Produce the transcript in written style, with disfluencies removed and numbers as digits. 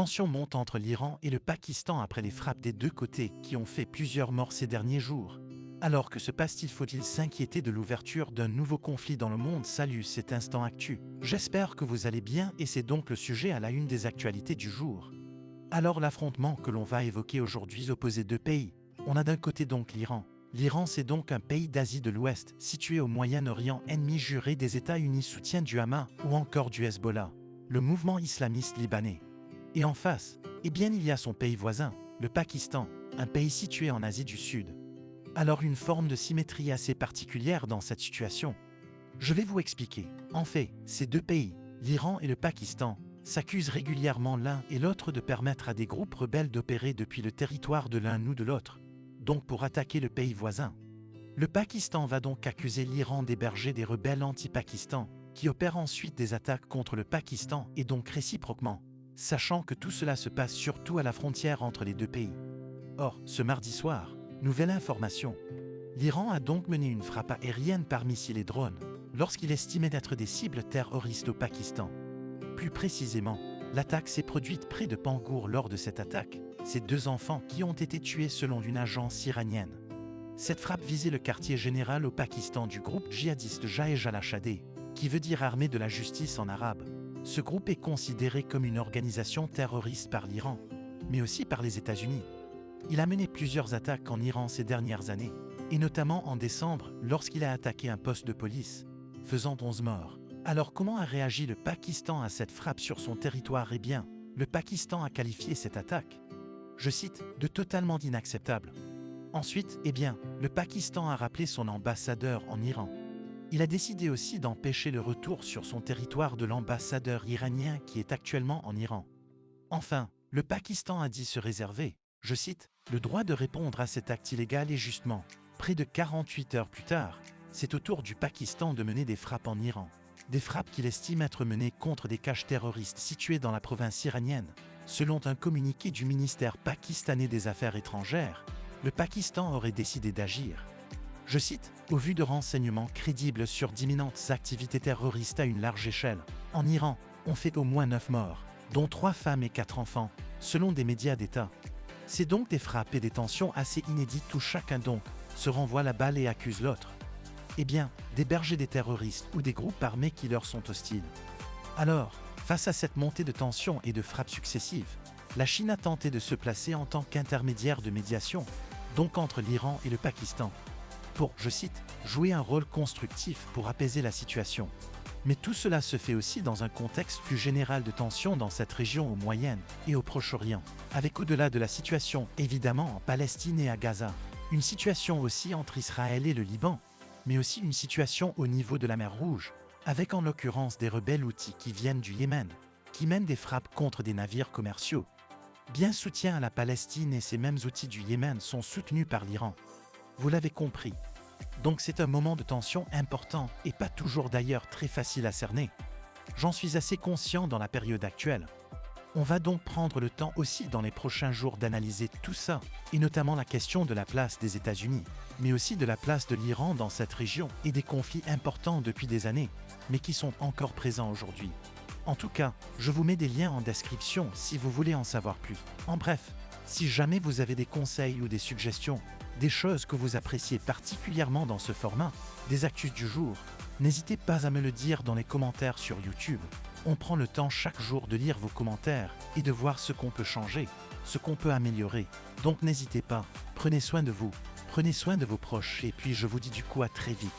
Tension monte entre l'Iran et le Pakistan après les frappes des deux côtés qui ont fait plusieurs morts ces derniers jours. Alors que se passe-t-il? Faut-il s'inquiéter de l'ouverture d'un nouveau conflit dans le monde? Salut, c'est Instant Actu. J'espère que vous allez bien et c'est donc le sujet à la une des actualités du jour. Alors l'affrontement que l'on va évoquer aujourd'hui oppose deux pays. On a d'un côté donc l'Iran. L'Iran, c'est donc un pays d'Asie de l'Ouest, situé au Moyen-Orient, ennemi juré des États-Unis, soutien du Hamas ou encore du Hezbollah, le mouvement islamiste libanais. Et en face, eh bien il y a son pays voisin, le Pakistan, un pays situé en Asie du Sud. Alors une forme de symétrie assez particulière dans cette situation. Je vais vous expliquer. En fait, ces deux pays, l'Iran et le Pakistan, s'accusent régulièrement l'un et l'autre de permettre à des groupes rebelles d'opérer depuis le territoire de l'un ou de l'autre, donc pour attaquer le pays voisin. Le Pakistan va donc accuser l'Iran d'héberger des rebelles anti-Pakistan, qui opèrent ensuite des attaques contre le Pakistan et donc réciproquement, sachant que tout cela se passe surtout à la frontière entre les deux pays. Or, ce mardi soir, nouvelle information, l'Iran a donc mené une frappe aérienne par missiles et drones, lorsqu'il estimait d'être des cibles terroristes au Pakistan. Plus précisément, l'attaque s'est produite près de Pangour. Lors de cette attaque, ces deux enfants qui ont été tués selon une agence iranienne. Cette frappe visait le quartier général au Pakistan du groupe djihadiste Jaesh al-Achadé, qui veut dire armée de la justice en arabe. Ce groupe est considéré comme une organisation terroriste par l'Iran, mais aussi par les États-Unis. Il a mené plusieurs attaques en Iran ces dernières années, et notamment en décembre lorsqu'il a attaqué un poste de police, faisant 11 morts. Alors comment a réagi le Pakistan à cette frappe sur son territoire? Eh bien, le Pakistan a qualifié cette attaque, je cite, de totalement inacceptable. Ensuite, eh bien, le Pakistan a rappelé son ambassadeur en Iran. Il a décidé aussi d'empêcher le retour sur son territoire de l'ambassadeur iranien qui est actuellement en Iran. Enfin, le Pakistan a dit se réserver, je cite, le droit de répondre à cet acte illégal. Et justement, près de 48 heures plus tard, c'est au tour du Pakistan de mener des frappes en Iran. Des frappes qu'il estime être menées contre des caches terroristes situées dans la province iranienne. Selon un communiqué du ministère pakistanais des Affaires étrangères, le Pakistan aurait décidé d'agir. Je cite, au vu de renseignements crédibles sur d'imminentes activités terroristes à une large échelle. En Iran, on fait au moins 9 morts, dont 3 femmes et 4 enfants, selon des médias d'État. C'est donc des frappes et des tensions assez inédites où chacun donc se renvoie la balle et accuse l'autre. Eh bien, d'héberger des terroristes ou des groupes armés qui leur sont hostiles. Alors, face à cette montée de tensions et de frappes successives, la Chine a tenté de se placer en tant qu'intermédiaire de médiation, donc entre l'Iran et le Pakistan, pour, je cite, jouer un rôle constructif pour apaiser la situation. Mais tout cela se fait aussi dans un contexte plus général de tensions dans cette région au Moyen et au Proche-Orient, avec au-delà de la situation évidemment en Palestine et à Gaza, une situation aussi entre Israël et le Liban, mais aussi une situation au niveau de la mer Rouge, avec en l'occurrence des rebelles houthis qui viennent du Yémen, qui mènent des frappes contre des navires commerciaux. Bien soutien à la Palestine et ces mêmes outils du Yémen sont soutenus par l'Iran. Vous l'avez compris. Donc c'est un moment de tension important et pas toujours d'ailleurs très facile à cerner. J'en suis assez conscient dans la période actuelle. On va donc prendre le temps aussi dans les prochains jours d'analyser tout ça, et notamment la question de la place des États-Unis, mais aussi de la place de l'Iran dans cette région et des conflits importants depuis des années, mais qui sont encore présents aujourd'hui. En tout cas, je vous mets des liens en description si vous voulez en savoir plus. En bref, si jamais vous avez des conseils ou des suggestions, des choses que vous appréciez particulièrement dans ce format, des actus du jour, n'hésitez pas à me le dire dans les commentaires sur YouTube. On prend le temps chaque jour de lire vos commentaires et de voir ce qu'on peut changer, ce qu'on peut améliorer. Donc n'hésitez pas, prenez soin de vous, prenez soin de vos proches et puis je vous dis du coup à très vite.